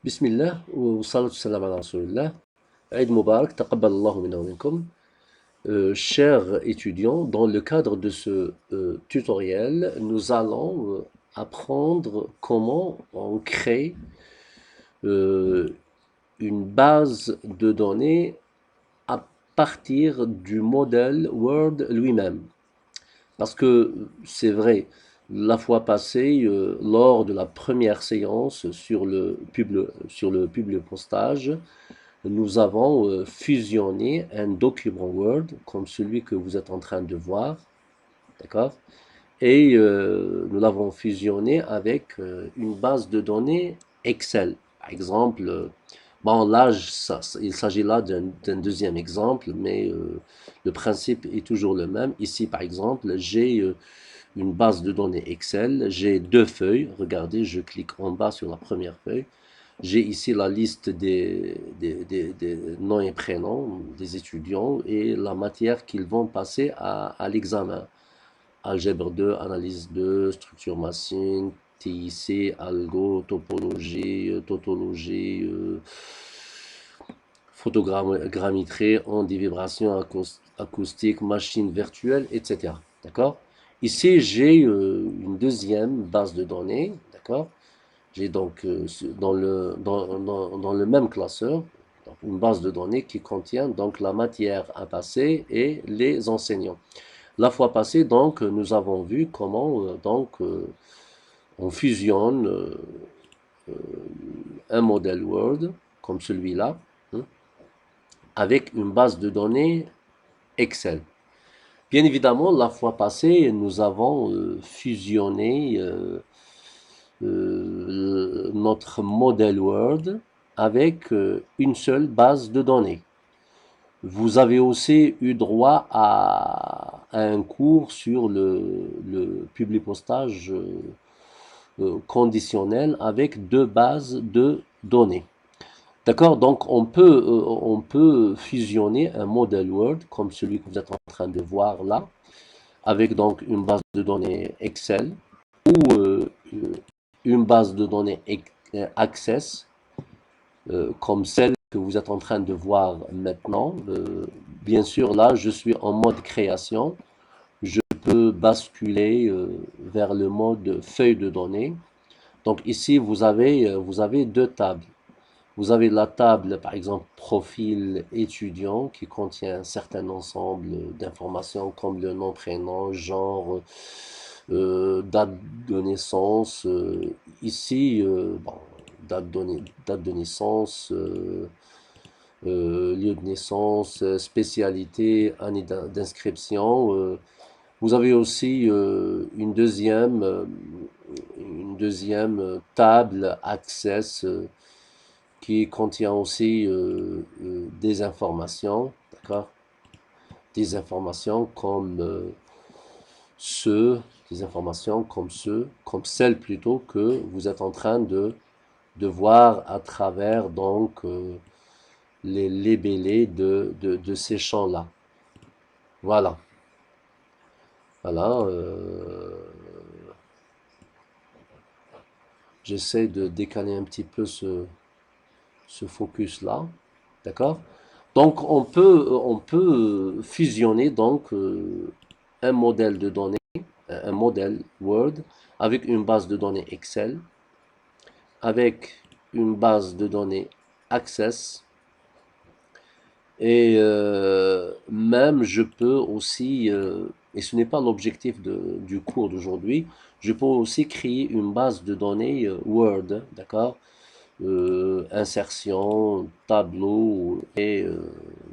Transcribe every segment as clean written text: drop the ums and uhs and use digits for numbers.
بسم الله والصلاة والسلام على رسول الله. Eid Mubarak, taqabbalallahu minna wa minkum. Chers étudiants, dans le cadre de ce tutoriel, nous allons apprendre comment on crée euh, une base de données à partir du modèle Word lui-même. Parce que c'est vrai, la fois passée, lors de la première séance sur le publipostage, nous avons fusionné un document Word comme celui que vous êtes en train de voir, d'accord? Et nous l'avons fusionné avec une base de données Excel. Par exemple, bon là, il s'agit là d'un deuxième exemple, mais le principe est toujours le même. Ici, par exemple, j'ai une base de données Excel, j'ai deux feuilles. Regardez, je clique en bas sur la première feuille. J'ai ici la liste des noms et prénoms des étudiants et la matière qu'ils vont passer à l'examen. Algèbre 2, analyse 2, structure machine, TIC, algo, topologie, tautologie, photogrammétrie, ondes et vibrations acoustiques, machine virtuelle, etc. D'accord? Ici, j'ai une deuxième base de données, d'accord? J'ai donc dans le même classeur donc une base de données qui contient donc la matière à passer et les enseignants. La fois passée, donc, nous avons vu comment on fusionne un modèle Word comme celui-là hein, avec une base de données Excel. Bien évidemment, la fois passée, nous avons fusionné notre modèle Word avec une seule base de données. Vous avez aussi eu droit à un cours sur le publipostage conditionnel avec deux bases de données. D'accord? Donc, on peut fusionner un modèle Word comme celui que vous êtes en train de voir là, avec donc une base de données Excel ou une base de données Access comme celle que vous êtes en train de voir maintenant. Bien sûr, là, je suis en mode création. Je peux basculer vers le mode feuille de données. Donc ici, vous avez deux tables. Vous avez la table, par exemple, profil étudiant qui contient un certain ensemble d'informations comme le nom, prénom, genre, date de naissance. Ici, bon, date de naissance, lieu de naissance, spécialité, année d'inscription. Vous avez aussi une deuxième table Access qui contient aussi des informations, d'accord? Des informations comme ceux, des informations comme celles plutôt que vous êtes en train de voir à travers donc les libellés de ces champs-là. Voilà. Voilà. J'essaie de décaler un petit peu ce focus-là. D'accord? Donc, on peut fusionner donc un modèle de données, un modèle Word, avec une base de données Excel, avec une base de données Access, et même je peux aussi, et ce n'est pas l'objectif du cours d'aujourd'hui, je peux aussi créer une base de données Word, d'accord? Insertion, tableau et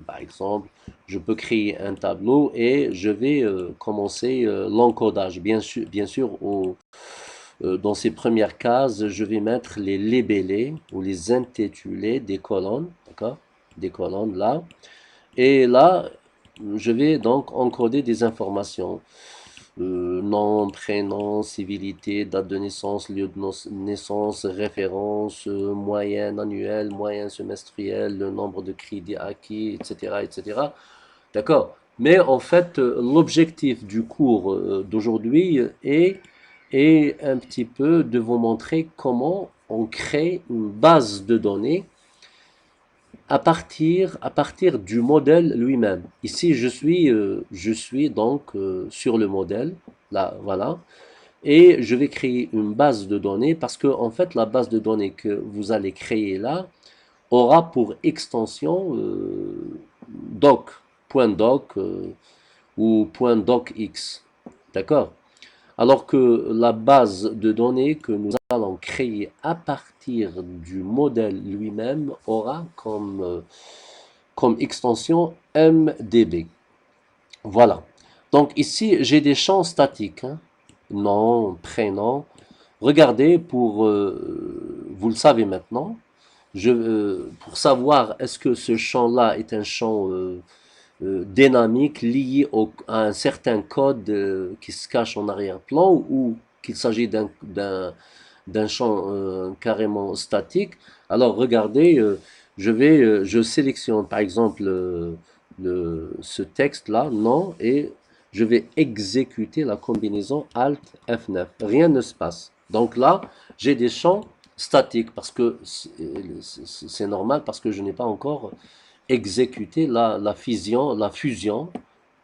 par exemple, je peux créer un tableau et je vais commencer l'encodage. Bien sûr dans ces premières cases, je vais mettre les libellés ou les intitulés des colonnes, d'accord? Des colonnes là. Et là, je vais donc encoder des informations. Nom, prénom, civilité, date de naissance, lieu de naissance, référence, moyenne annuelle, moyenne semestrielle, le nombre de crédits acquis, etc., etc. D'accord? Mais en fait, l'objectif du cours d'aujourd'hui est un petit peu de vous montrer comment on crée une base de données à partir du modèle lui-même. Ici, je suis donc sur le modèle, là, voilà, et je vais créer une base de données parce que, en fait, la base de données que vous allez créer là aura pour extension doc, ou .docx, d'accord? Alors que la base de données que nous allons créer à partir du modèle lui-même aura comme extension MDB. Voilà. Donc ici, j'ai des champs statiques, hein. Nom, prénom. Regardez, vous le savez maintenant, pour savoir est-ce que ce champ-là est un champ dynamique lié à un certain code qui se cache en arrière-plan ou qu'il s'agit d'un champ carrément statique. Alors regardez, je sélectionne par exemple ce texte-là, non, et je vais exécuter la combinaison Alt F9. Rien ne se passe. Donc là, j'ai des champs statiques parce que c'est normal parce que je n'ai pas encore exécuté la fusion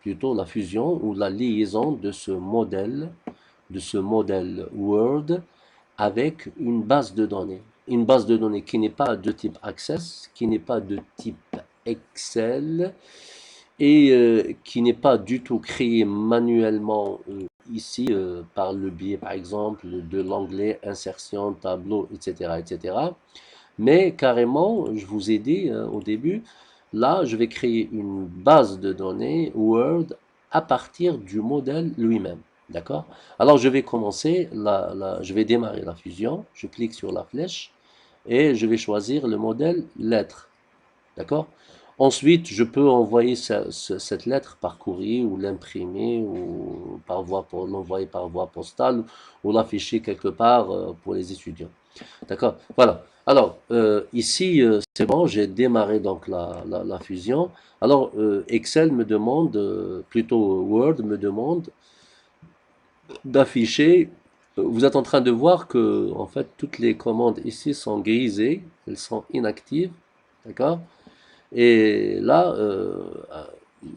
ou la liaison de ce modèle Word avec une base de données. Une base de données qui n'est pas de type Access, qui n'est pas de type Excel et qui n'est pas du tout créée manuellement ici par le biais, par exemple, de l'onglet insertion, tableau, etc., etc. Mais carrément, je vous ai dit au début, là, je vais créer une base de données Word à partir du modèle lui-même. D'accord? Alors, je vais commencer, je vais démarrer la fusion. Je clique sur la flèche et je vais choisir le modèle lettre. D'accord? Ensuite, je peux envoyer cette lettre par courrier ou l'imprimer ou l'envoyer par voie postale ou l'afficher quelque part pour les étudiants. D'accord? Voilà. Alors, ici, c'est bon, j'ai démarré donc la fusion. Alors, Excel me demande, plutôt Word me demande d'afficher. Vous êtes en train de voir que, en fait, toutes les commandes ici sont grisées, elles sont inactives. D'accord? Et là,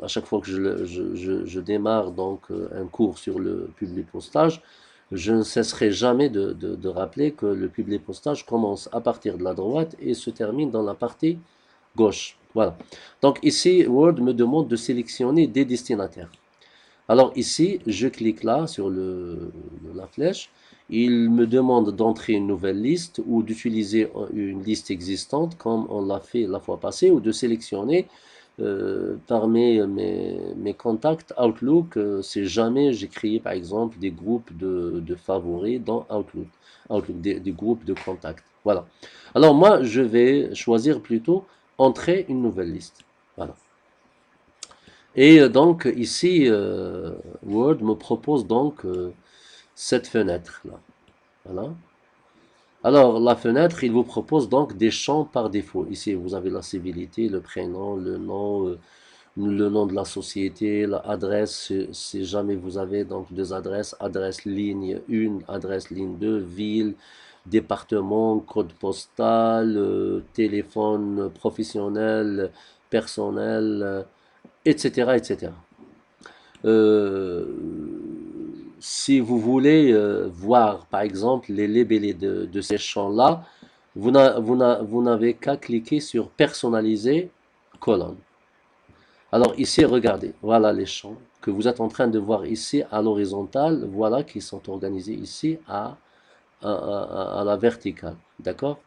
à chaque fois que je démarre donc un cours sur le publipostage, je ne cesserai jamais de rappeler que le publipostage commence à partir de la droite et se termine dans la partie gauche. Voilà. Donc ici, Word me demande de sélectionner des destinataires. Alors ici, je clique là sur la flèche. Il me demande d'entrer une nouvelle liste ou d'utiliser une liste existante comme on l'a fait la fois passée ou de sélectionner parmi mes contacts Outlook si jamais j'ai créé par exemple des groupes de favoris dans Outlook, des groupes de contacts. Voilà. Alors moi, je vais choisir plutôt entrer une nouvelle liste. Voilà. Et donc ici, Word me propose donc cette fenêtre-là. Voilà. Alors la fenêtre, il vous propose donc des champs par défaut. Ici, vous avez la civilité, le prénom, le nom de la société, l'adresse, si jamais vous avez donc deux adresses, adresse ligne 1, adresse ligne 2, ville, département, code postal, téléphone professionnel, personnel, etc., etc. Euh, si vous voulez voir, par exemple, les libellés de ces champs-là, vous n'avez qu'à cliquer sur personnaliser colonne. Alors ici, regardez, voilà les champs que vous êtes en train de voir ici à l'horizontale, voilà qui sont organisés ici à la verticale. D'accord?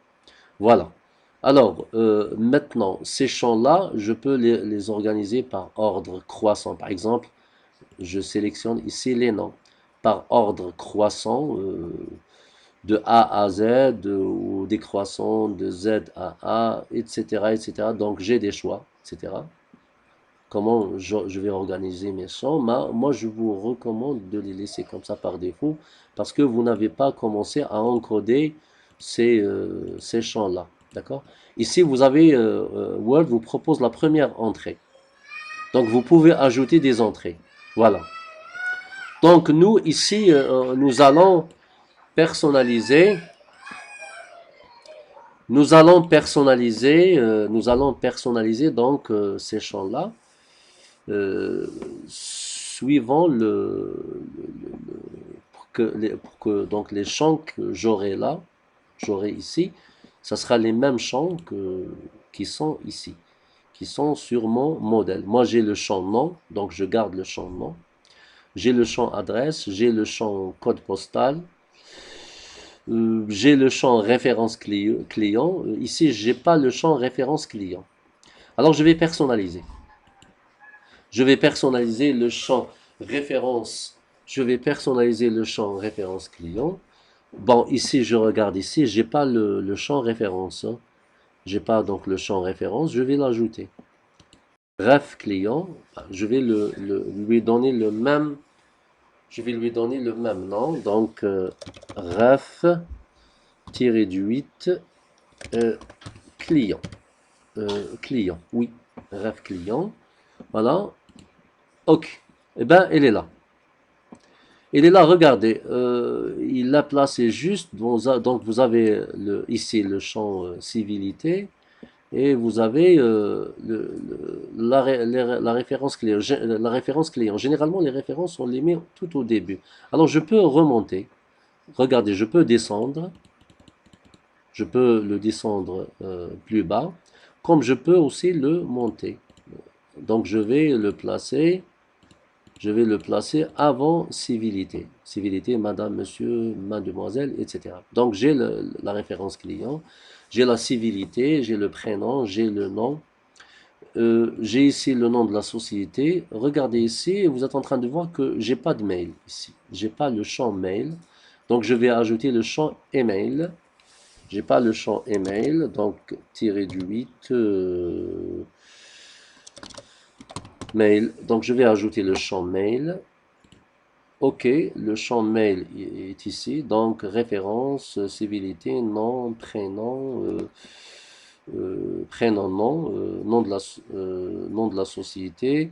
Voilà. Alors, maintenant, ces champs-là, je peux les organiser par ordre croissant. Par exemple, je sélectionne ici les noms par ordre croissant de A à Z ou décroissant de Z à A, etc., etc. Donc j'ai des choix, etc. Comment je vais organiser mes champs. Moi, je vous recommande de les laisser comme ça par défaut parce que vous n'avez pas commencé à encoder ces champs-là. D'accord? Ici, vous avez Word vous propose la première entrée. Donc vous pouvez ajouter des entrées. Voilà. Donc nous, ici, nous allons personnaliser nous allons personnaliser donc ces champs-là suivant pour que donc les champs que j'aurai ici, ça sera les mêmes champs qui sont ici, qui sont sur mon modèle. Moi, j'ai le champ nom, donc je garde le champ nom. J'ai le champ adresse, j'ai le champ code postal, j'ai le champ référence client. Ici, j'ai pas le champ référence client. Alors, je vais personnaliser. Je vais personnaliser le champ référence. Je vais personnaliser le champ référence client. Bon, ici, je regarde ici, j'ai pas le champ référence, hein. J'ai pas donc le champ référence, je vais l'ajouter. Ref client, je vais lui donner le même, je vais lui donner le même nom. Donc, ref-du-8 client. Client, oui, ref client. Voilà. Ok. Eh ben, elle est là. Elle est là, regardez. Il l'a placé juste. Donc, vous avez ici le champ civilité. Et vous avez la référence client. La référence client. Généralement, les références, on les met tout au début. Alors, je peux remonter. Regardez, je peux descendre. Je peux le descendre plus bas. Comme je peux aussi le monter. Donc, je vais le placer. Je vais le placer avant civilité. Civilité, madame, monsieur, mademoiselle, etc. Donc, j'ai la référence client, j'ai la civilité, j'ai le prénom, j'ai le nom. J'ai ici le nom de la société. Regardez ici, vous êtes en train de voir que j'ai pas de mail ici. J'ai pas le champ mail. Donc, je vais ajouter le champ email. J'ai pas le champ email. Donc, tiré du 8. Mail. Donc, je vais ajouter le champ mail. OK, le champ mail est ici. Donc, référence, civilité, nom, prénom, prénom, nom, nom de la société.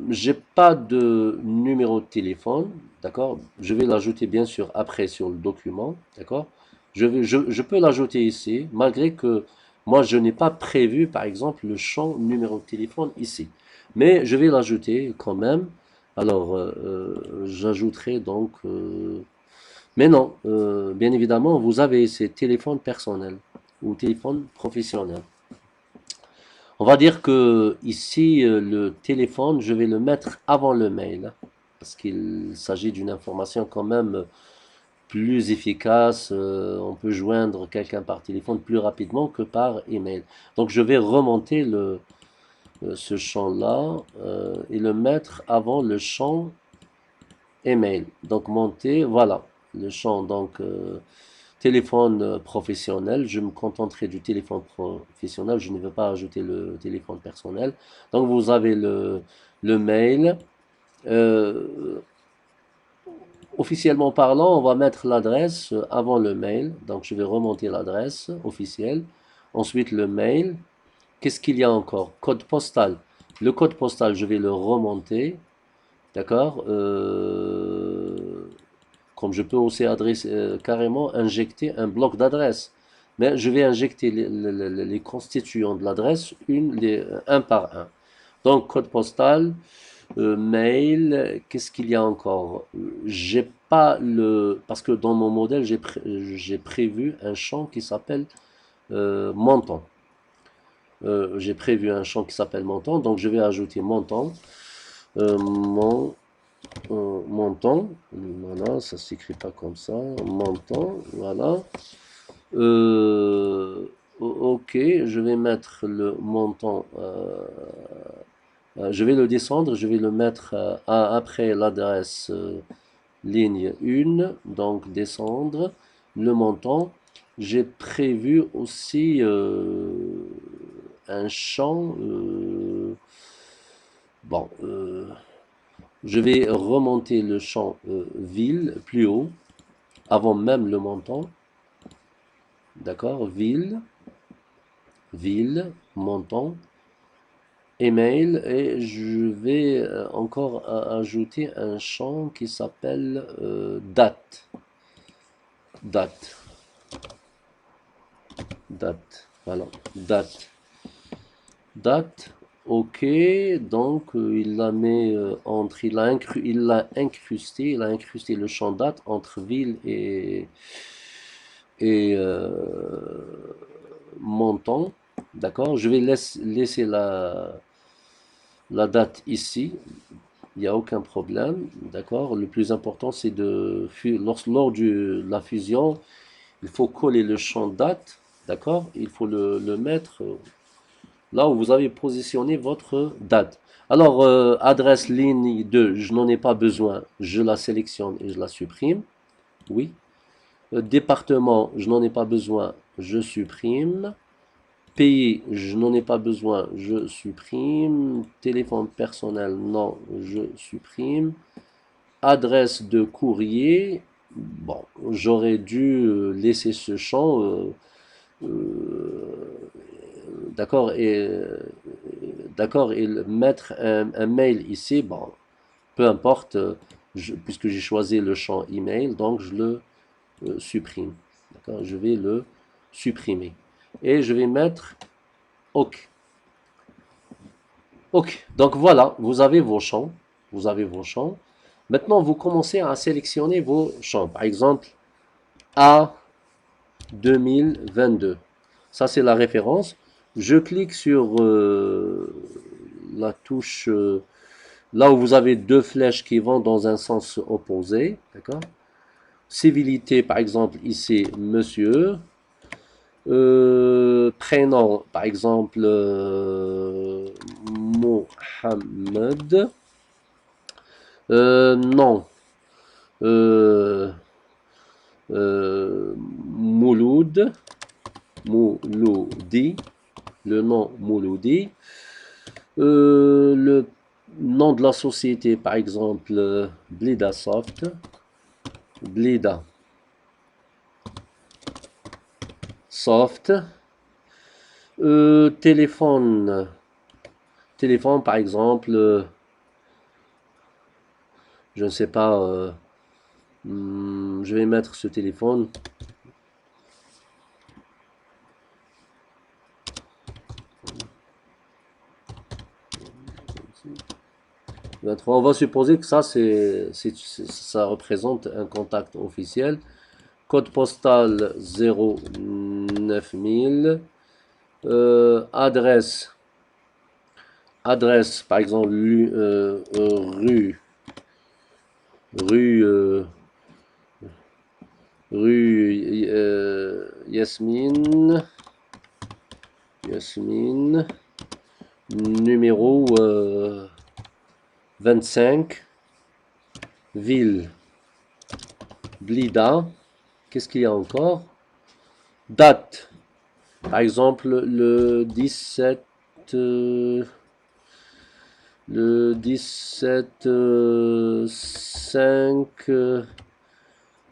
J'ai pas de numéro de téléphone, d'accord? Je vais l'ajouter bien sûr après sur le document, d'accord? Je peux l'ajouter ici, malgré que moi je n'ai pas prévu par exemple le champ numéro de téléphone ici. Mais je vais l'ajouter quand même. Alors j'ajouterai donc. Mais non, bien évidemment, vous avez ces téléphones personnels ou téléphones professionnels. On va dire que ici, le téléphone, je vais le mettre avant le mail, hein, parce qu'il s'agit d'une information quand même plus efficace. On peut joindre quelqu'un par téléphone plus rapidement que par email. Donc je vais remonter ce champ-là et le mettre avant le champ email. Donc monter, voilà, le champ donc téléphone professionnel. Je me contenterai du téléphone professionnel. Je ne veux pas ajouter le téléphone personnel. Donc vous avez le mail. Euh, Officiellement parlant, on va mettre l'adresse avant le mail. Donc je vais remonter l'adresse officielle. Ensuite le mail. Qu'est-ce qu'il y a encore? Code postal. Le code postal, je vais le remonter. D'accord? Comme je peux aussi carrément injecter un bloc d'adresse. Mais je vais injecter les constituants de l'adresse un par un. Donc, code postal, mail, qu'est-ce qu'il y a encore? J'ai pas parce que dans mon modèle, j'ai prévu un champ qui s'appelle montant. J'ai prévu un champ qui s'appelle montant, donc je vais ajouter montant. Mon montant, voilà, ça s'écrit pas comme ça, montant, voilà. Ok, je vais mettre le montant, je vais le descendre, je vais le mettre après l'adresse ligne 1, donc descendre, le montant. J'ai prévu aussi un champ, bon, je vais remonter le champ ville plus haut, avant même le montant. D'accord? Ville, montant, email, et je vais encore ajouter un champ qui s'appelle date. Date. date. Voilà, date. Date, ok, donc il la met entre, il a incrusté le champ date entre ville et montant, d'accord. Je vais laisser la date ici, il n'y a aucun problème, d'accord. Le plus important c'est lors de la fusion, il faut coller le champ date, d'accord. Il faut le mettre là où vous avez positionné votre date. Alors, adresse ligne 2, je n'en ai pas besoin, je la sélectionne et je la supprime. Oui. Département, je n'en ai pas besoin, je supprime. Pays, je n'en ai pas besoin, je supprime. Téléphone personnel, non, je supprime. Adresse de courrier, bon, j'aurais dû laisser ce champ, d'accord, et mettre un mail ici, bon, peu importe, puisque j'ai choisi le champ email, donc je le supprime. D'accord, je vais le supprimer. Et je vais mettre OK. OK. Donc voilà, vous avez vos champs. Vous avez vos champs. Maintenant, vous commencez à sélectionner vos champs. Par exemple, A 2022. Ça, c'est la référence. Je clique sur la touche là où vous avez deux flèches qui vont dans un sens opposé. D'accord? Civilité, par exemple, ici, monsieur. Prénom, par exemple, Mohamed. Nom, Mouloud. Mouloudi. Le nom Mouloudi. Le nom de la société, par exemple, Blida Soft. Blida Soft. Téléphone, par exemple, je ne sais pas, je vais mettre ce téléphone. On va supposer que ça, ça représente un contact officiel. Code postal 09000. Adresse, par exemple, rue Yasmine, numéro 25, ville, Blida. Qu'est-ce qu'il y a encore? Date, par exemple, le 17 5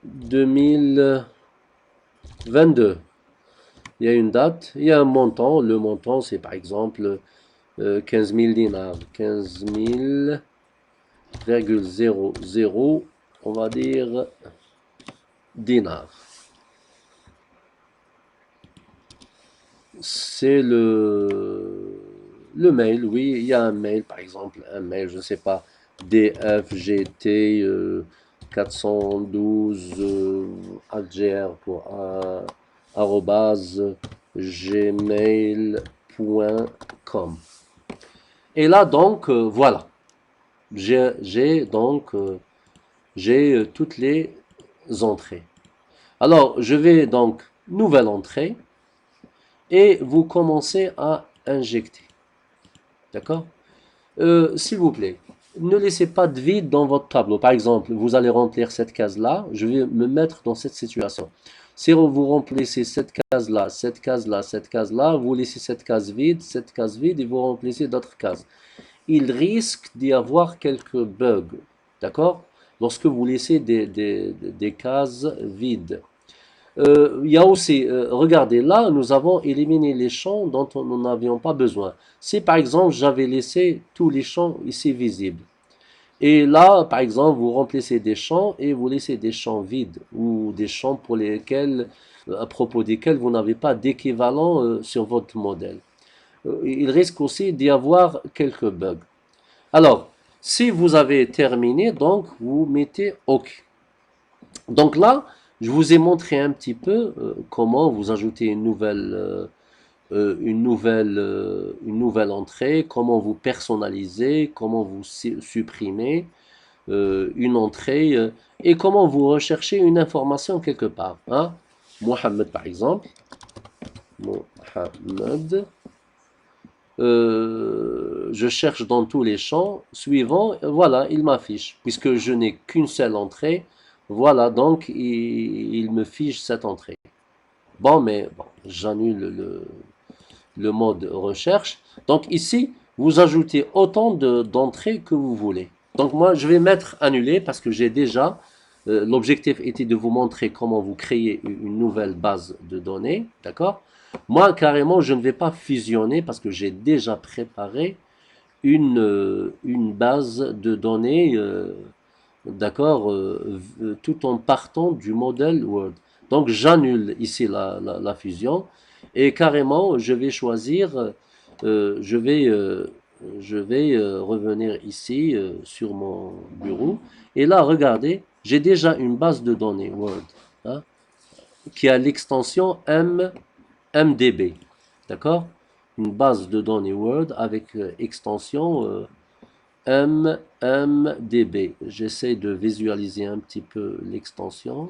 2022. Il y a une date, il y a un montant. Le montant, c'est par exemple 15 000 dinars. 15 000,00, on va dire, dinars. C'est le mail, oui, il y a un mail, par exemple, un mail, je ne sais pas, DFGT 412 adgr pour arrobase gmail.com. Et là, donc, voilà, j'ai toutes les entrées. Alors, je vais donc, nouvelle entrée, et vous commencez à injecter. D'accord? S'il vous plaît, ne laissez pas de vide dans votre tableau. Par exemple, vous allez remplir cette case-là. Je vais me mettre dans cette situation. Si vous remplissez cette case-là, cette case-là, cette case-là, vous laissez cette case vide, et vous remplissez d'autres cases. Il risque d'y avoir quelques bugs. D'accord? Lorsque vous laissez des cases vides. Il y a aussi, regardez, là, nous avons éliminé les champs dont nous n'avions pas besoin. Si par exemple, j'avais laissé tous les champs ici visibles, Et là, par exemple, vous remplissez des champs et vous laissez des champs vides ou des champs pour lesquels, à propos desquels vous n'avez pas d'équivalent sur votre modèle. Il risque aussi d'y avoir quelques bugs. Alors, si vous avez terminé, donc vous mettez OK. Donc là, je vous ai montré un petit peu comment vous ajoutez une nouvelle entrée, comment vous personnalisez, comment vous supprimez une entrée et comment vous recherchez une information quelque part. Hein. Mohamed par exemple. Mohamed. Je cherche dans tous les champs suivants, voilà, il m'affiche. Puisque je n'ai qu'une seule entrée, voilà, donc il me fiche cette entrée. Bon, mais bon, j'annule le mode recherche. Donc ici, vous ajoutez autant d'entrées que vous voulez. Donc moi, je vais mettre annulé parce que j'ai déjà, l'objectif était de vous montrer comment vous créez une nouvelle base de données, d'accord? Moi, carrément, je ne vais pas fusionner parce que j'ai déjà préparé une base de données, d'accord, tout en partant du modèle Word. Donc j'annule ici la fusion et carrément, je vais choisir, euh, je vais, euh, je vais revenir ici sur mon bureau. Et là, regardez, j'ai déjà une base de données Word hein, qui a l'extension MDB. D'accord? Une base de données Word avec extension MDB. J'essaie de visualiser un petit peu l'extension.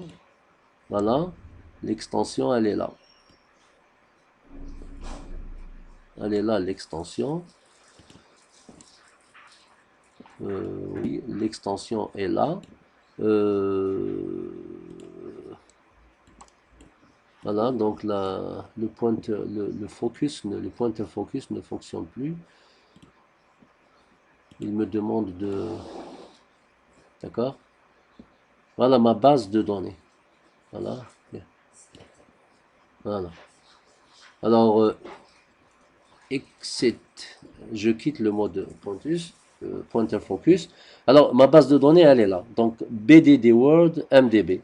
Voilà. L'extension, elle est là. Elle est là, l'extension. Oui, l'extension est là. Euh, voilà, donc le focus, le pointer focus ne fonctionne plus. Il me demande de... D'accord? Voilà ma base de données. Voilà. Voilà. Alors, exit. Je quitte le mode pointer focus. Alors, ma base de données, elle est là. Donc, BDD Word MDB.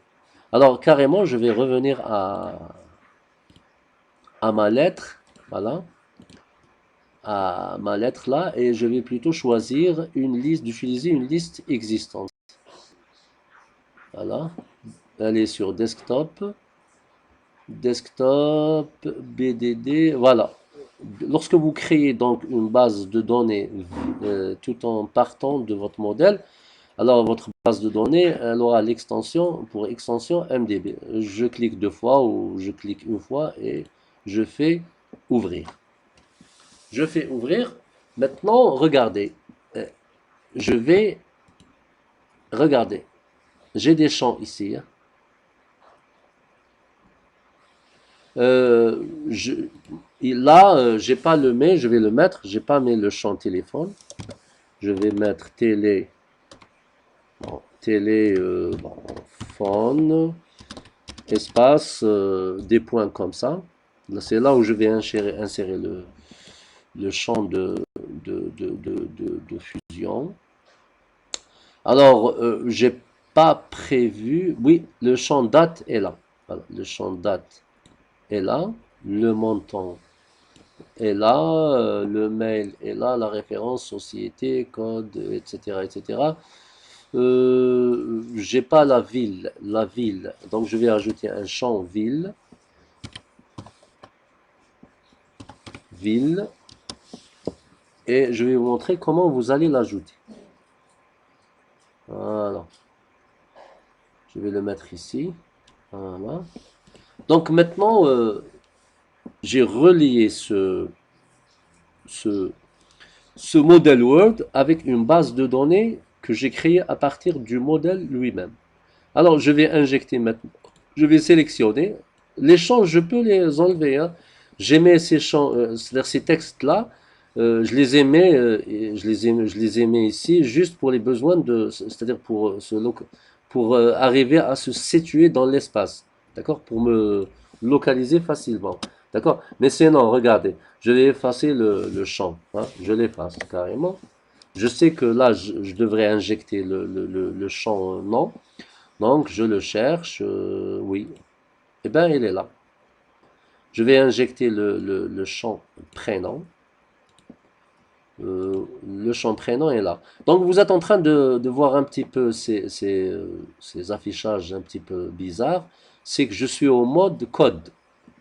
Alors, carrément, je vais revenir à ma lettre. Voilà. À ma lettre là. Et je vais plutôt choisir une liste, d'utiliser une liste existante. Voilà. Elle est sur desktop. Desktop, BDD. Voilà. Lorsque vous créez donc une base de données tout en partant de votre modèle, alors votre base de données, elle aura l'extension pour extension MDB. Je clique deux fois ou je clique une fois et je fais ouvrir. Je fais ouvrir. Maintenant, regardez. Je vais regarder. J'ai des champs ici. Hein. Euh, je, là, j'ai pas le mais, je vais le mettre. J'ai pas mis le champ téléphone. Je vais mettre télé. Bon, téléphone, espace, des points comme ça. C'est là où je vais insérer le champ de fusion. Alors, j'ai pas prévu. Oui, le champ date est là. Voilà, le champ date est là. Le montant est là. Le mail est là. La référence, société, code, etc., etc. J'ai pas la ville, donc je vais ajouter un champ ville, ville, et je vais vous montrer comment vous allez l'ajouter. Voilà, je vais le mettre ici. Voilà. Donc maintenant, j'ai relié ce, ce modèle Word avec une base de données que j'ai créée à partir du modèle lui-même. Alors, je vais injecter maintenant. Je vais sélectionner. Les champs, je peux les enlever. Hein. J'aimais ces champs, c'est-à-dire ces textes-là, je les aimais, je les aimais ici juste pour les besoins de, c'est-à-dire pour arriver à se situer dans l'espace, d'accord, pour me localiser facilement, d'accord. Mais sinon, regardez, je vais effacer le champ, hein. Je l'efface carrément. Je sais que là, je devrais injecter le champ nom. Donc, je le cherche. Oui. Eh bien, il est là. Je vais injecter le champ prénom. Le champ prénom est là. Donc, vous êtes en train de voir un petit peu ces affichages un petit peu bizarres. C'est que je suis au mode code.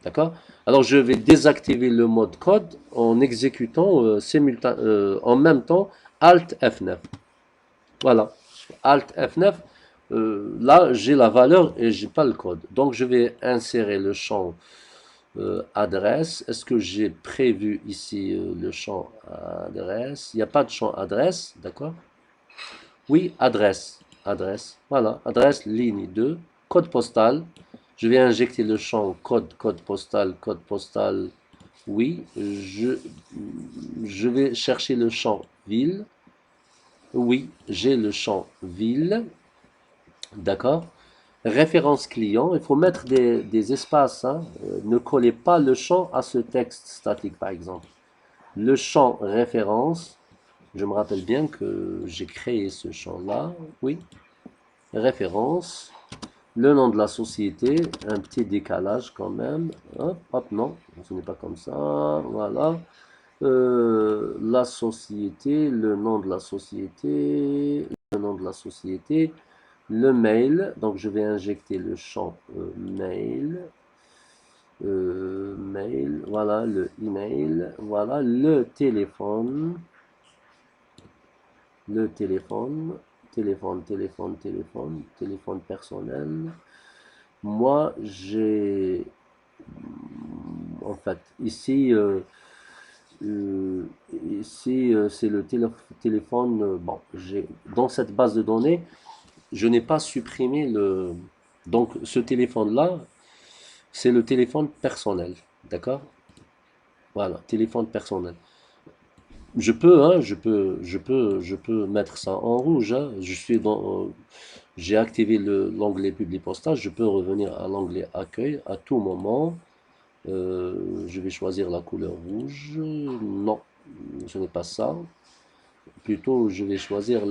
D'accord? Alors, je vais désactiver le mode code en exécutant en même temps Alt F9. Voilà. Alt F9. Là, j'ai la valeur et j'ai pas le code. Donc, je vais insérer le champ adresse. Est-ce que j'ai prévu ici le champ adresse? Il n'y a pas de champ adresse, d'accord? Oui, adresse. Adresse. Voilà. Adresse, ligne 2. Code postal. Je vais injecter le champ code postal, code postal. Oui. Je vais chercher le champ ville. Oui, j'ai le champ ville. D'accord? Référence client, il faut mettre des espaces. Hein. Ne collez pas le champ à ce texte statique, par exemple. Le champ référence, je me rappelle bien que j'ai créé ce champ-là. Oui, référence. Le nom de la société, un petit décalage quand même. Hop, hop, non, ce n'est pas comme ça. Voilà. La société, le nom de la société, le nom de la société, le mail, donc je vais injecter le champ mail, mail, voilà le email, voilà le téléphone, téléphone personnel. Moi, j'ai, en fait, ici, c'est le téléphone, bon, j'ai, dans cette base de données, je n'ai pas supprimé le... Donc ce téléphone-là, c'est le téléphone personnel. D'accord? Voilà, téléphone personnel. Je peux, hein, je peux mettre ça en rouge. Hein. J'ai activé l'onglet public postage. Je peux revenir à l'onglet accueil à tout moment. Je vais choisir la couleur rouge. Non, ce n'est pas ça. Plutôt, je vais choisir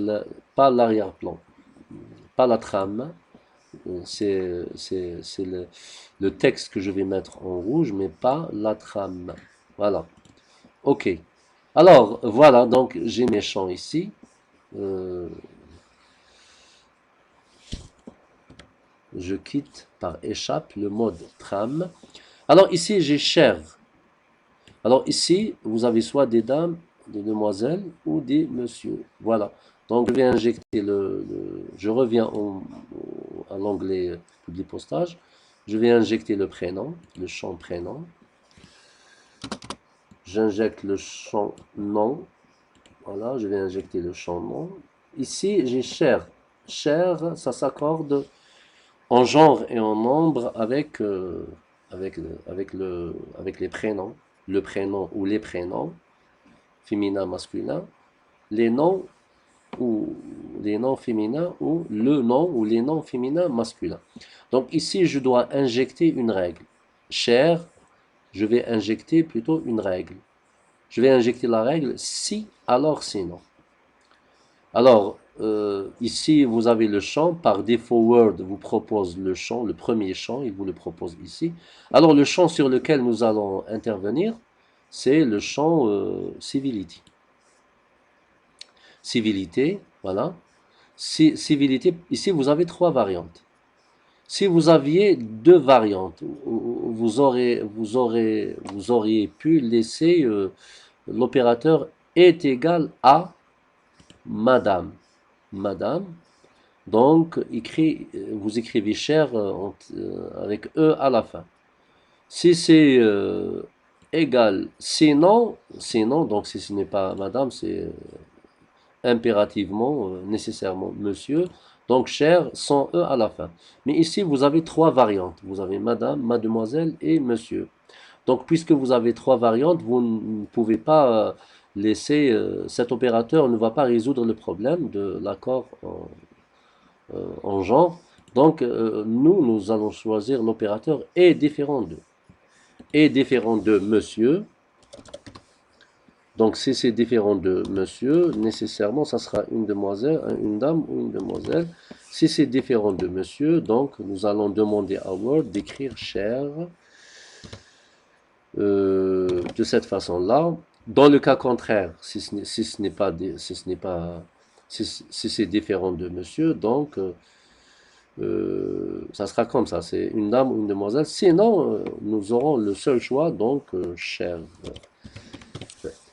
pas l'arrière-plan, pas la trame. C'est le texte que je vais mettre en rouge, mais pas la trame. Voilà. OK. Alors, voilà, donc j'ai mes champs ici. Euh, je quitte par échappe le mode trame. Alors ici, j'ai cher. Alors ici, vous avez soit des dames, des demoiselles ou des messieurs. Voilà. Donc je vais injecter je reviens à l'onglet public postage. Je vais injecter le prénom, le champ prénom. J'injecte le champ nom. Voilà, je vais injecter le champ nom. Ici, j'ai cher. Cher, ça s'accorde en genre et en nombre avec les prénoms. Le prénom ou les prénoms, féminin, masculin. Les noms ou les noms féminins ou le nom ou les noms féminins masculins. Donc ici, je dois injecter une règle. Cher, je vais injecter plutôt une règle. Je vais injecter la règle si, alors sinon. Alors, ici, vous avez le champ. Par défaut, Word vous propose le champ, le premier champ, il vous le propose ici. Alors, le champ sur lequel nous allons intervenir, c'est le champ Civility. Civilité, voilà. Civilité, ici, vous avez trois variantes. Si vous aviez deux variantes, vous auriez pu laisser l'opérateur est égal à Madame. Madame. Donc, vous écrivez cher avec E à la fin. Si c'est égal, sinon, donc si ce n'est pas Madame, c'est impérativement, nécessairement Monsieur. Donc, cher sans E à la fin. Mais ici, vous avez trois variantes. Vous avez Madame, Mademoiselle et Monsieur. Donc, puisque vous avez trois variantes, vous ne pouvez pas laisser, cet opérateur ne va pas résoudre le problème de l'accord en genre. Donc, nous allons choisir l'opérateur est différent de. Est différent de monsieur. Donc, si c'est différent de monsieur, nécessairement, ça sera une demoiselle, une dame ou une demoiselle. Si c'est différent de monsieur, donc nous allons demander à Word d'écrire cher de cette façon-là. Dans le cas contraire, si ce n'est pas, si c'est différent de monsieur, donc ça sera comme ça, c'est une dame ou une demoiselle. Sinon, nous aurons le seul choix, donc cher.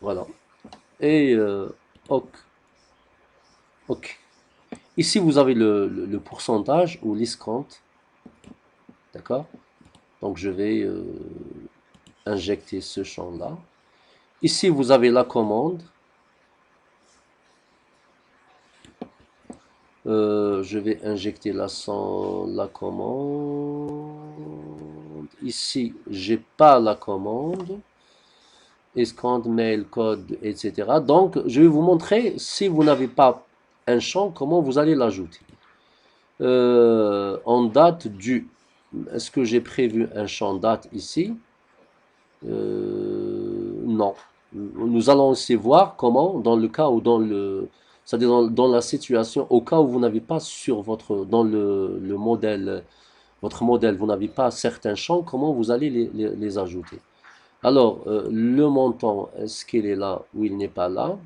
Voilà. Et ok, ok. Ici, vous avez le pourcentage ou l'escompte, d'accord? Donc, je vais injecter ce champ-là. Ici, vous avez la commande. Je vais injecter la commande. Ici, j'ai pas la commande. Escompte, mail, code, etc. Donc, je vais vous montrer, si vous n'avez pas un champ, comment vous allez l'ajouter. En date du. Est-ce que j'ai prévu un champ date ici? Non. Nous allons aussi voir comment, dans le cas ou c'est-à-dire dans la situation, au cas où vous n'avez pas sur dans le modèle, votre modèle, vous n'avez pas certains champs, comment vous allez les ajouter. Alors, le montant, est-ce qu'il est là ou il n'est pas là?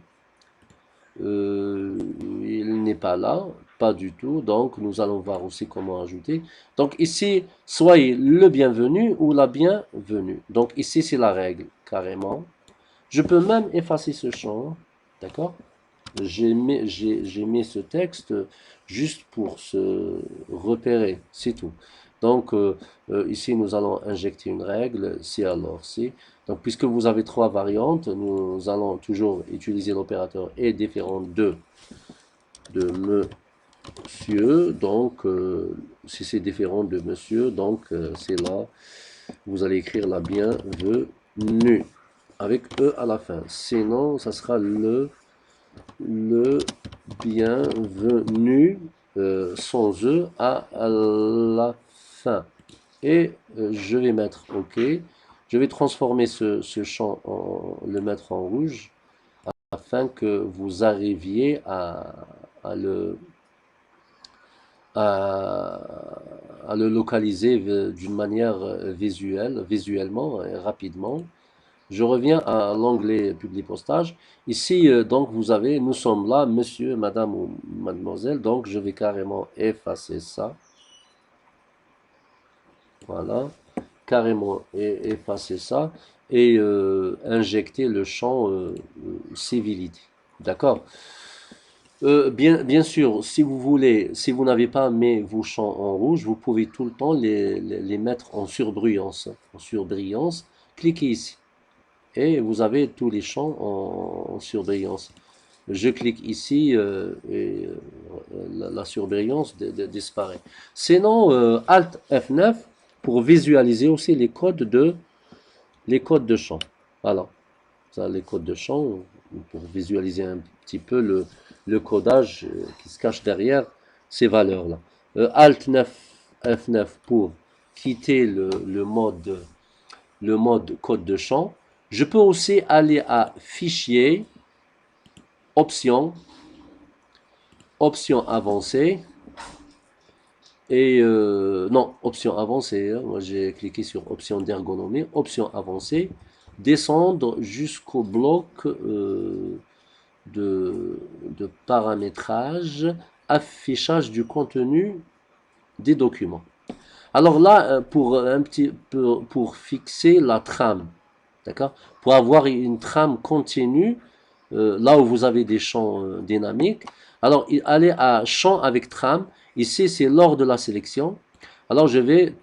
Il n'est pas là, pas du tout. Donc, nous allons voir aussi comment ajouter. Donc, ici, soyez le bienvenu ou la bienvenue. Donc, ici, c'est la règle, carrément. Je peux même effacer ce champ, d'accord? J'ai mis ce texte juste pour se repérer, c'est tout. Donc, ici, nous allons injecter une règle, si alors si. Donc, puisque vous avez trois variantes, nous allons toujours utiliser l'opérateur est différent de monsieur. Donc, si c'est différent de monsieur, donc c'est là, vous allez écrire la bienvenue avec E à la fin. Sinon, ça sera le bienvenu sans E à la fin. Et je vais mettre OK. Je vais transformer ce champ, le mettre en rouge, afin que vous arriviez à le, à, à le localiser d'une manière visuellement et rapidement. Je reviens à l'onglet public postage. Ici, donc, vous avez, nous sommes là, monsieur, madame ou mademoiselle. Donc, je vais carrément effacer ça. Voilà. Carrément effacer ça. Et injecter le champ civilité. D'accord? Bien sûr, si vous voulez, si vous n'avez pas mis vos champs en rouge, vous pouvez tout le temps les mettre en surbrillance. En surbrillance. Cliquez ici. Et vous avez tous les champs en surbrillance. Je clique ici et la surbrillance disparaît. Sinon, Alt F9 pour visualiser aussi les codes de champ. Voilà, ça, les codes de champ pour visualiser un petit peu le codage qui se cache derrière ces valeurs-là. Alt 9 F9 pour quitter le mode code de champ. Je peux aussi aller à Fichier, Options, Options avancées. Et non, Options avancées. Hein. Moi, j'ai cliqué sur Options d'ergonomie, Options avancées. Descendre jusqu'au bloc de paramétrage, affichage du contenu des documents. Alors là, pour fixer la trame, d'accord? Pour avoir une trame continue, là où vous avez des champs dynamiques. Alors, allez à champ avec trame. Ici, c'est lors de la sélection. Alors, je vais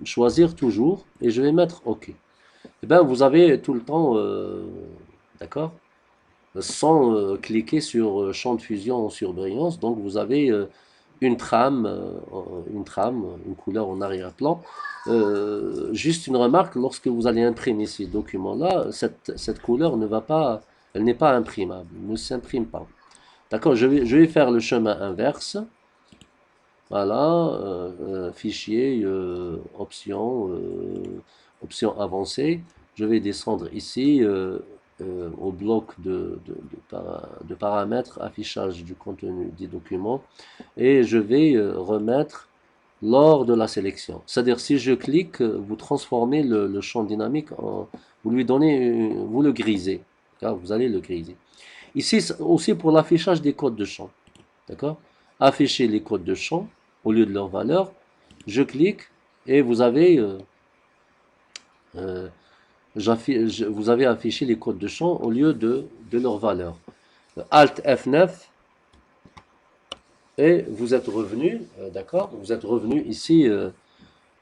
choisir toujours et je vais mettre OK. Et bien, vous avez tout le temps, d'accord? Sans cliquer sur champ de fusion en surbrillance. Donc, vous avez une couleur en arrière-plan. Juste une remarque, lorsque vous allez imprimer ces documents-là, cette couleur ne va pas, elle n'est pas imprimable, ne s'imprime pas. D'accord, je vais faire le chemin inverse. Voilà, fichier, option avancée. Je vais descendre ici, au bloc de paramètres, affichage du contenu des documents, et je vais remettre lors de la sélection. C'est-à-dire, si je clique, vous transformez le champ dynamique vous lui donnez, vous le grisez. Vous allez le griser. Ici aussi pour l'affichage des codes de champ. D'accord? Afficher les codes de champ au lieu de leur valeur. Je clique et vous avez vous avez affiché les codes de champ au lieu de leur valeur. Alt F9 et vous êtes revenu, d'accord? Vous êtes revenu ici,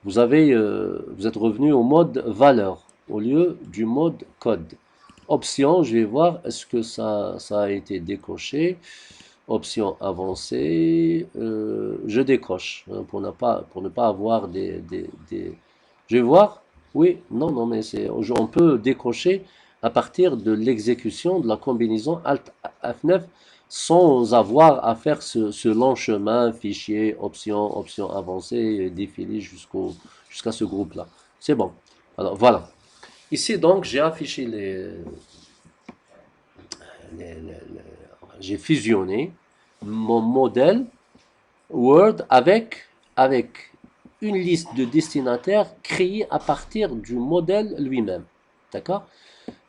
vous êtes revenu au mode valeur au lieu du mode code. Option, je vais voir est-ce que ça a été décoché. Option avancée, je décoche hein, pour ne pas avoir Je vais voir. Oui, non, non, mais on peut décocher à partir de l'exécution de la combinaison Alt F9 sans avoir à faire ce long chemin, fichier, option avancée, défiler jusqu'à ce groupe-là. C'est bon. Alors voilà. Ici donc j'ai affiché j'ai fusionné mon modèle Word avec une liste de destinataires créée à partir du modèle lui-même. D'accord?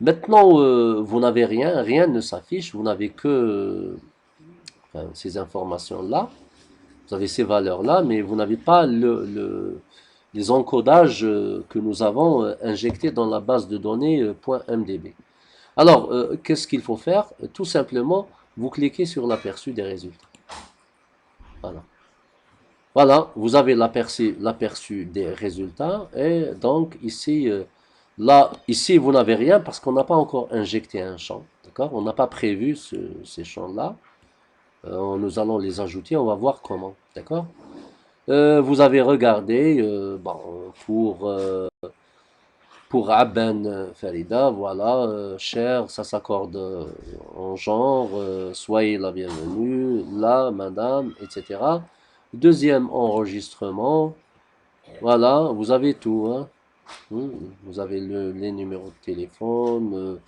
Maintenant, vous n'avez rien ne s'affiche, vous n'avez que ces informations-là, vous avez ces valeurs-là, mais vous n'avez pas les encodages que nous avons injectés dans la base de données .mdb. Alors, qu'est-ce qu'il faut faire? Tout simplement, vous cliquez sur l'aperçu des résultats. Voilà. Voilà, vous avez l'aperçu des résultats. Et donc, ici, ici, vous n'avez rien parce qu'on n'a pas encore injecté un champ. D'accord? On n'a pas prévu ces champs-là. Nous allons les ajouter, on va voir comment. D'accord? Vous avez regardé, bon, pour Aben Farida, voilà, cher, ça s'accorde en genre, soyez la bienvenue, là, madame, etc. Deuxième enregistrement, voilà, vous avez tout, hein. Vous avez les numéros de téléphone,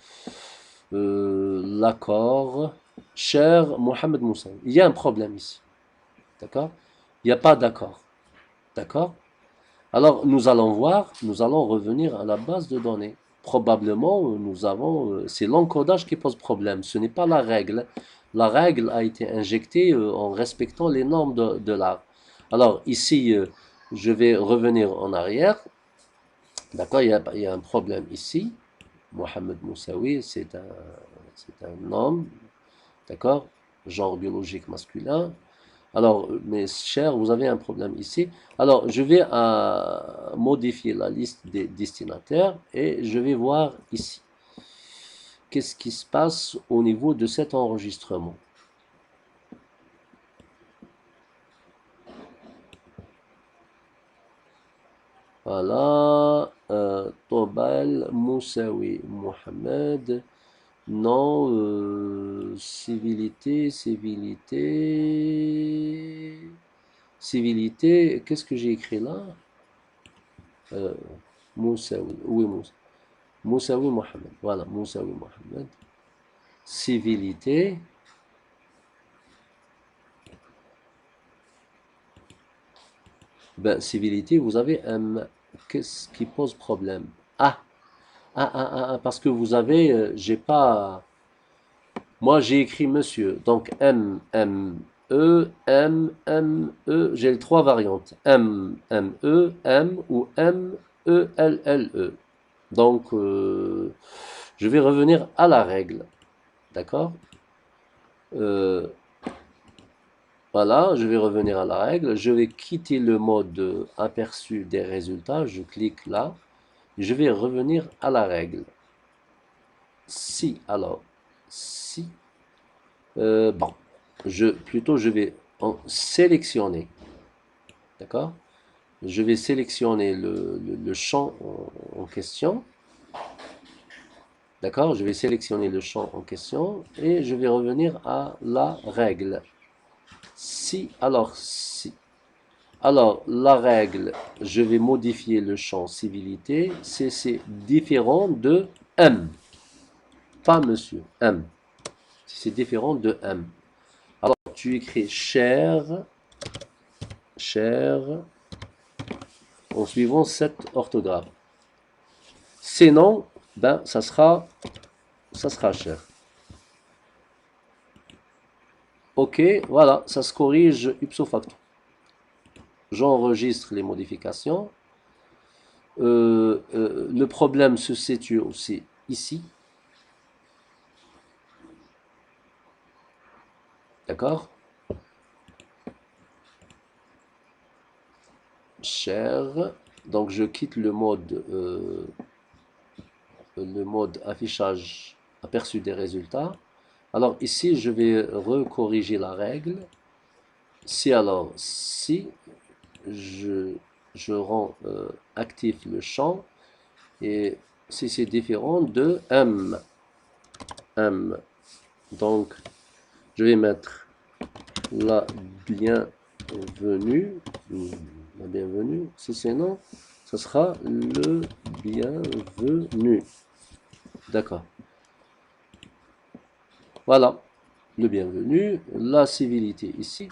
l'accord. Cher Mohamed Moussa, il y a un problème ici, d'accord? Il n'y a pas d'accord, d'accord? Alors, nous allons voir, nous allons revenir à la base de données. Probablement, c'est l'encodage qui pose problème, ce n'est pas la règle. La règle a été injectée en respectant les normes de l'art. Alors, ici, je vais revenir en arrière. D'accord, il y a un problème ici. Mohamed Moussaoui, c'est un homme, d'accord, genre biologique masculin. Alors, mes chers, vous avez un problème ici. Alors, je vais modifier la liste des destinataires et je vais voir ici. Qu'est-ce qui se passe au niveau de cet enregistrement? Voilà. Tobal Moussaoui Mohamed. Non, civilité. Civilité, qu'est-ce que j'ai écrit là? Moussaoui, oui, Moussaoui Mohamed, voilà, Moussaoui Mohamed. Civilité, ben, civilité, vous avez un, qu'est-ce qui pose problème? Parce que vous avez, j'ai pas, moi j'ai écrit monsieur, donc j'ai les trois variantes, M, ou MELLE. Donc, je vais revenir à la règle, d'accord? Euh, voilà, je vais revenir à la règle, je vais quitter le mode aperçu des résultats, je clique là, je vais revenir à la règle. Si, bon, plutôt je vais en sélectionner, d'accord? Je vais sélectionner le champ en question, d'accord? Je vais sélectionner le champ en question et je vais revenir à la règle. Si. Alors, la règle, je vais modifier le champ civilité, c'est différent de M. pas monsieur, M. C'est différent de M. Alors, tu écris cher, en suivant cette orthographe. Sinon, ben, ça sera cher. Ok, voilà, ça se corrige ipso facto. J'enregistre les modifications. Le problème se situe aussi ici. D'accord? Cher. Donc je quitte le mode affichage aperçu des résultats. Alors ici, je vais recorriger la règle. Si je rends actif le champ, et si c'est différent de M. Donc, je vais mettre la bienvenue. Si c'est non, ce sera le bienvenu. D'accord. Voilà, le bienvenu. La civilité ici.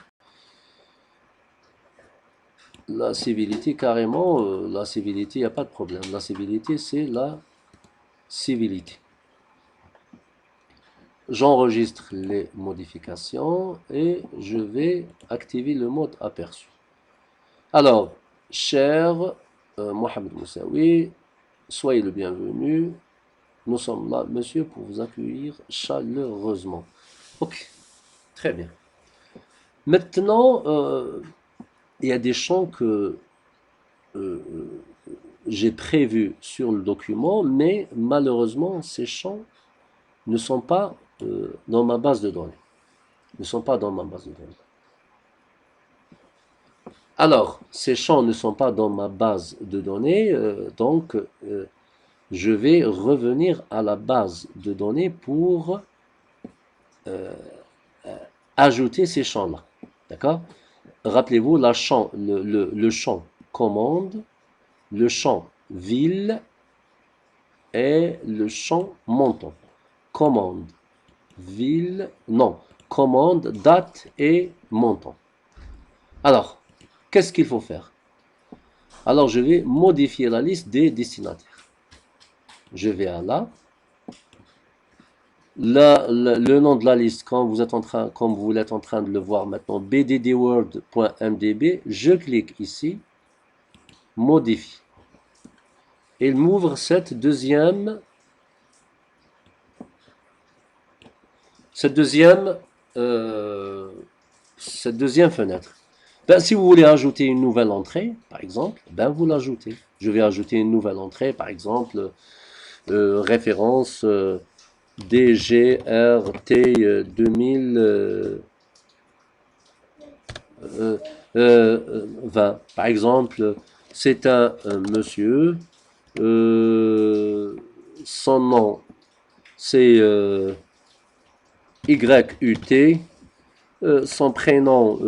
La civilité, carrément, la civilité, il n'y a pas de problème. La civilité, c'est la civilité. J'enregistre les modifications et je vais activer le mode aperçu. Alors, cher Mohamed Moussaoui, soyez le bienvenu. Nous sommes là, monsieur, pour vous accueillir chaleureusement. Ok, très bien. Maintenant, il y a des champs que j'ai prévus sur le document, mais malheureusement, ces champs ne sont pas dans ma base de données. Alors, ces champs ne sont pas dans ma base de données, donc je vais revenir à la base de données pour ajouter ces champs-là. D'accord? Rappelez-vous le champ commande, le champ ville et le champ montant. Commande, ville, non. Commande, date et montant. Alors, qu'est-ce qu'il faut faire? Alors, je vais modifier la liste des destinataires. Je vais à là. Le nom de la liste, comme vous êtes en train de le voir maintenant, bddword.mdb, je clique ici, modifie. Il m'ouvre cette deuxième fenêtre. Ben, si vous voulez ajouter une nouvelle entrée, par exemple, ben vous l'ajoutez. Je vais ajouter une nouvelle entrée, par exemple, référence DGRT 2020. Par exemple, c'est un monsieur, son nom c'est YUT, son prénom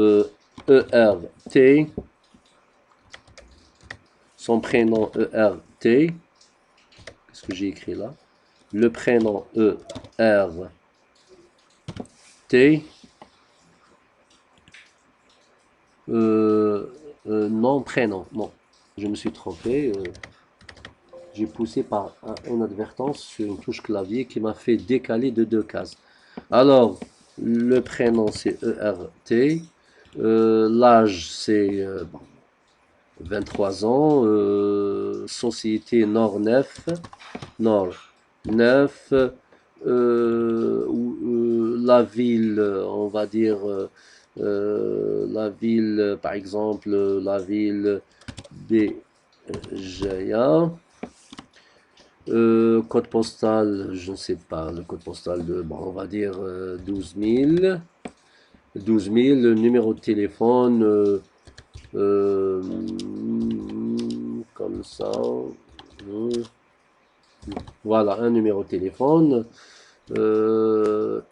ERT, qu'est-ce que j'ai écrit là? Le prénom ERT, non, prénom, non, je me suis trompé, j'ai poussé par inadvertance sur une touche clavier qui m'a fait décaler de 2 cases. Alors, le prénom c'est ERT, l'âge c'est 23 ans, société Nord 9, la ville, on va dire, la ville, par exemple, la ville Béjaïa. Code postal, je ne sais pas, le code postal de, bon, on va dire 12 000. 12 000, le numéro de téléphone, comme ça. Voilà, un numéro de téléphone.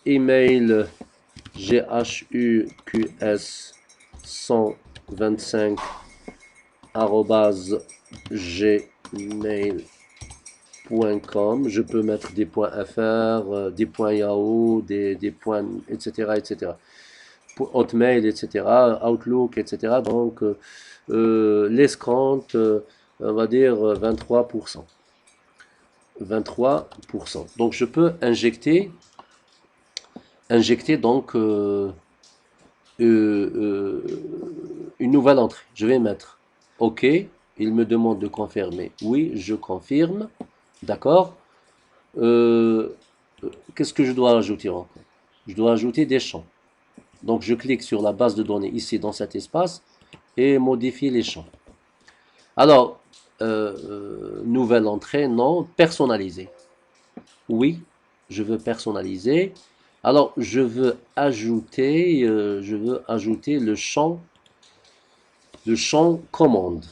Email GHUQS 125 @gmail.com. .com, je peux mettre des .fr, des .yahoo, des points, etc., etc. Hotmail, etc., Outlook, etc. Donc, l'escompte, on va dire 23%. 23%. Donc, je peux injecter donc une nouvelle entrée. Je vais mettre OK. Il me demande de confirmer. Oui, je confirme. D'accord. Qu'est-ce que je dois ajouter encore? Je dois ajouter des champs. Donc je clique sur la base de données ici dans cet espace et modifier les champs. Alors, nouvelle entrée, non. Personnaliser. Oui, je veux personnaliser. Alors, je veux ajouter le champ commande.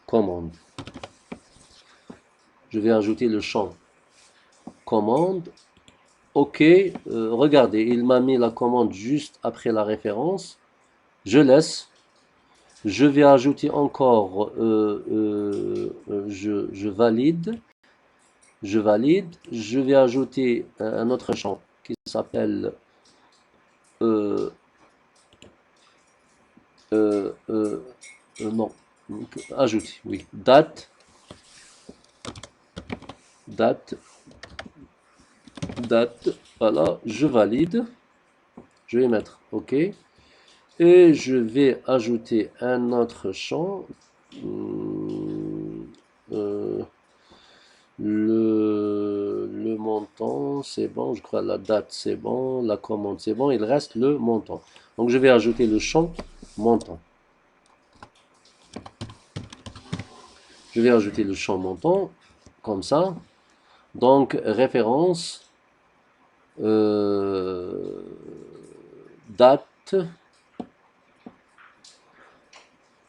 Commande. Je vais ajouter le champ commande. OK, regardez, il m'a mis la commande juste après la référence. Je laisse. Je vais ajouter encore, je valide. Je valide. Je vais ajouter un autre champ qui s'appelle euh, euh, euh, non, ajouter, oui, date, date, date, voilà, je valide, je vais mettre OK, et je vais ajouter un autre champ, euh, le montant, c'est bon, je crois la date, c'est bon, la commande, c'est bon, il reste le montant. Donc je vais ajouter le champ montant. Je vais ajouter le champ montant, comme ça. Donc référence, date,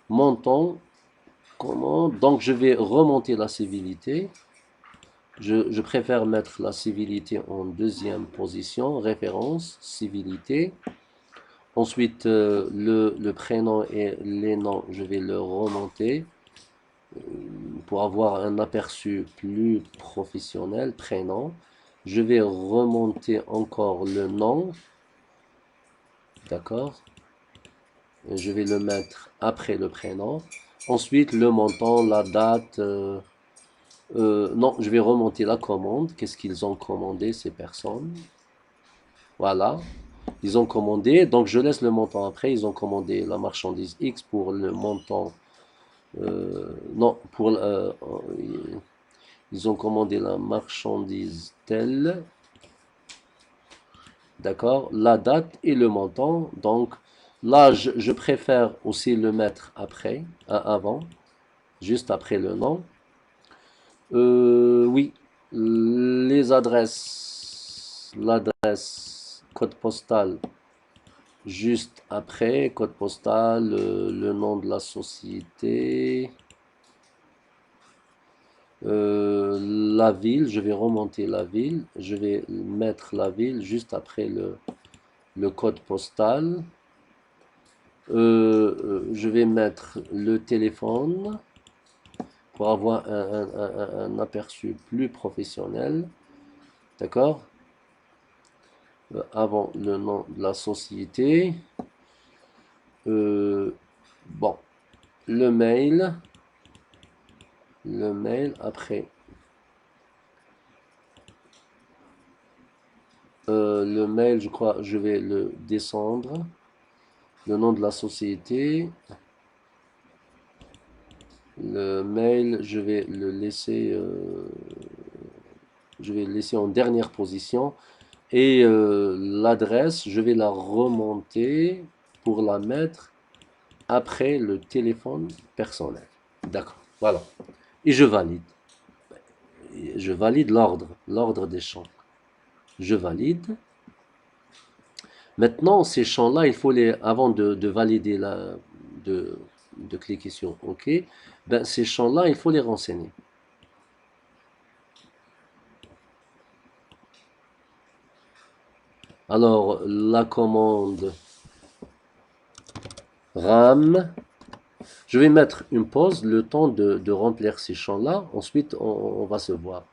montant, commande. Donc je vais remonter la civilité. Je préfère mettre la civilité en deuxième position, référence, civilité. Ensuite, le prénom et les noms, je vais le remonter pour avoir un aperçu plus professionnel, prénom. Je vais remonter encore le nom, d'accord? Je vais le mettre après le prénom. Ensuite, le montant, la date. Non, je vais remonter la commande. Qu'est-ce qu'ils ont commandé, ces personnes? Voilà. Ils ont commandé, donc je laisse le montant après. Ils ont commandé la marchandise X pour le montant. Non, ils ont commandé la marchandise telle. D'accord? La date et le montant. Donc là, je préfère aussi le mettre après, avant, juste après le nom. Oui, les adresses, l'adresse, code postal, juste après, code postal, le nom de la société, la ville, je vais remonter la ville, je vais mettre la ville juste après le code postal. Je vais mettre le téléphone pour avoir un aperçu plus professionnel. D'accord? Avant le nom de la société. Bon, le mail après. Le mail, je crois, je vais le descendre. Le nom de la société. Le mail, je vais le laisser en dernière position. Et l'adresse, je vais la remonter pour la mettre après le téléphone personnel. D'accord, voilà. Et je valide. Je valide l'ordre des champs. Je valide. Maintenant, ces champs-là, il faut les, avant de valider de cliquer sur OK, ben, ces champs-là, il faut les renseigner. Alors, la commande RAM, Je vais mettre une pause, le temps de remplir ces champs-là. Ensuite, on va se voir.